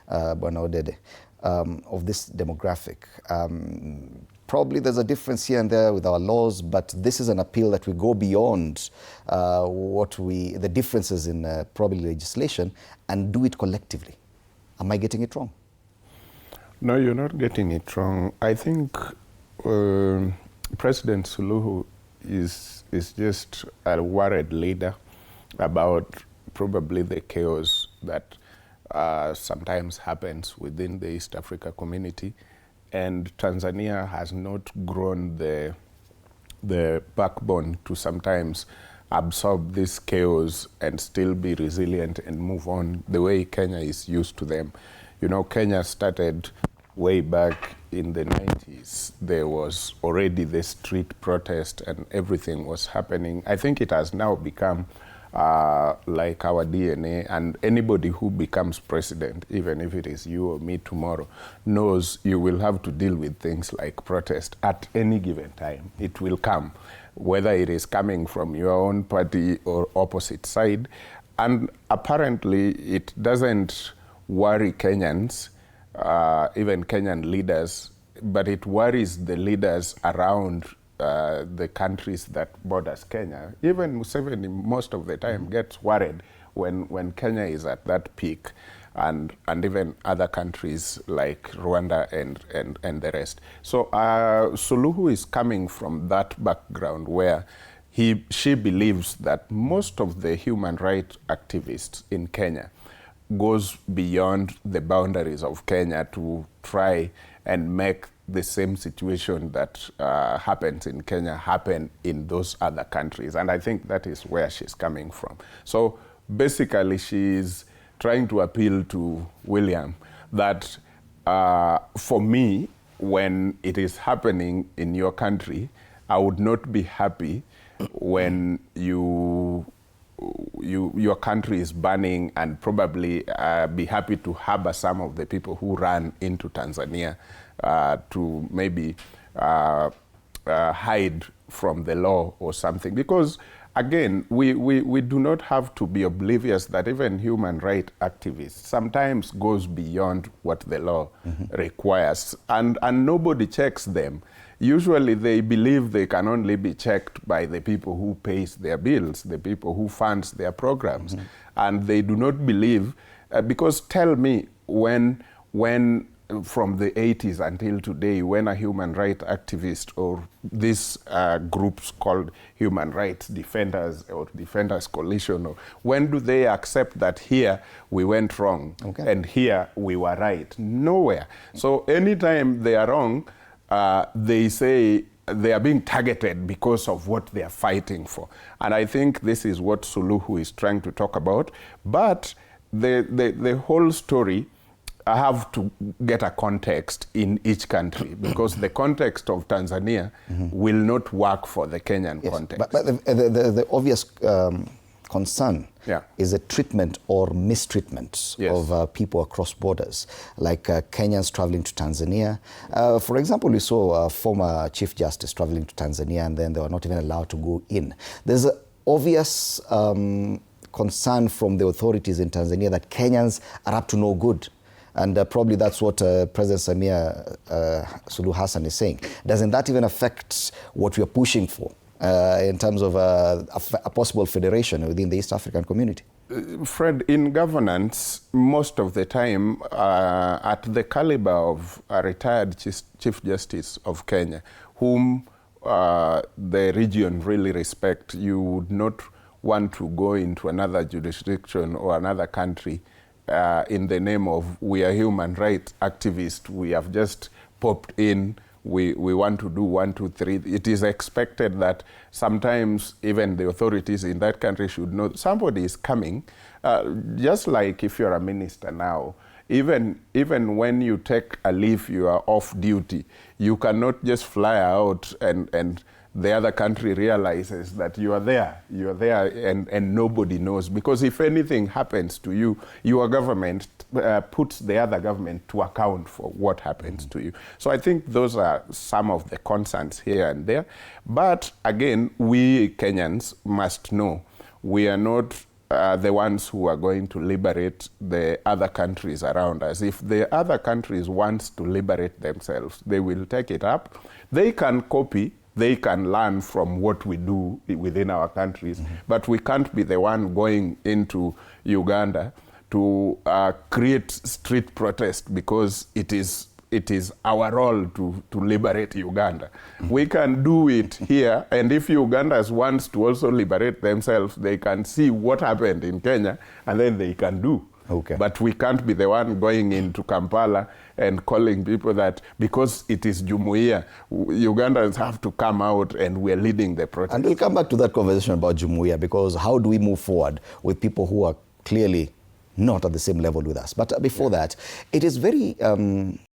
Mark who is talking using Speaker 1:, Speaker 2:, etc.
Speaker 1: Bwana Odede, of this demographic. Probably there's a difference here and there with our laws, but this is an appeal that we go beyond the differences in probably legislation and do it collectively. Am I getting it wrong?
Speaker 2: No, you're not getting it wrong. I think President Suluhu is just a worried leader about probably the chaos that sometimes happens within the East Africa community. And Tanzania has not grown the backbone to sometimes absorb this chaos and still be resilient and move on the way Kenya is used to them. You know, Kenya started way back in the 90s. There was already the street protest and everything was happening. I think it has now become like our DNA, and anybody who becomes president, even if it is you or me tomorrow, knows you will have to deal with things like protest at any given time. It will come, whether it is coming from your own party or opposite side. And apparently it doesn't worry Kenyans, even Kenyan leaders, but it worries the leaders around the countries that borders Kenya. Even Museveni most of the time gets worried when Kenya is at that peak, and even other countries like Rwanda and the rest. So Suluhu is coming from that background where she believes that most of the human rights activists in Kenya goes beyond the boundaries of Kenya to try and make the same situation that happens in Kenya happen in those other countries. And I think that is where she's coming from. So basically she's trying to appeal to William that for me, when it is happening in your country, I would not be happy when your country is burning, and probably be happy to harbor some of the people who ran into Tanzania to maybe hide from the law or something. Because again, we do not have to be oblivious that even human rights activists sometimes goes beyond what the law requires, and nobody checks them. Usually they believe they can only be checked by the people who pays their bills, the people who funds their programs. And they do not believe, because tell me, when from the 80s until today, when a human rights activist or these groups called human rights defenders or defenders coalition, or when do they accept that here we went wrong and here we were right? Nowhere. So anytime they are wrong, they say they are being targeted because of what they are fighting for. And I think this is what Suluhu is trying to talk about. But the whole story, I have to get a context in each country, because the context of Tanzania will not work for the Kenyan context.
Speaker 1: But the obvious concern is the treatment or mistreatment of people across borders, like Kenyans traveling to Tanzania. For example, we saw a former Chief Justice traveling to Tanzania, and then they were not even allowed to go in. There's an obvious concern from the authorities in Tanzania that Kenyans are up to no good. And probably that's what President Suluhu Hassan is saying. Doesn't that even affect what we are pushing for in terms of a possible federation within the East African community?
Speaker 2: Fred, in governance, most of the time, at the caliber of a retired Chief Justice of Kenya, whom the region really respect, you would not want to go into another jurisdiction or another country in the name of we are human rights activists, we have just popped in, we want to do 1, 2, 3. It is expected that sometimes even the authorities in that country should know somebody is coming. Just like if you're a minister now, even when you take a leave, you are off duty, you cannot just fly out and the other country realizes that you are there and nobody knows. Because if anything happens to you, your government puts the other government to account for what happens to you. So I think those are some of the concerns here and there. But again, we Kenyans must know we are not the ones who are going to liberate the other countries around us. If the other countries want to liberate themselves, they will take it up. They can copy, they can learn from what we do within our countries, but we can't be the one going into Uganda to create street protest because it is our role to liberate Uganda. We can do it here, and if Ugandans want to also liberate themselves, they can see what happened in Kenya, and then they can do.
Speaker 1: Okay.
Speaker 2: But we can't be the one going into Kampala and calling people that because it is Jumuiya, Ugandans have to come out and we're leading the protest.
Speaker 1: And we'll come back to that conversation about Jumuiya, because how do we move forward with people who are clearly not at the same level with us? But before that, it is very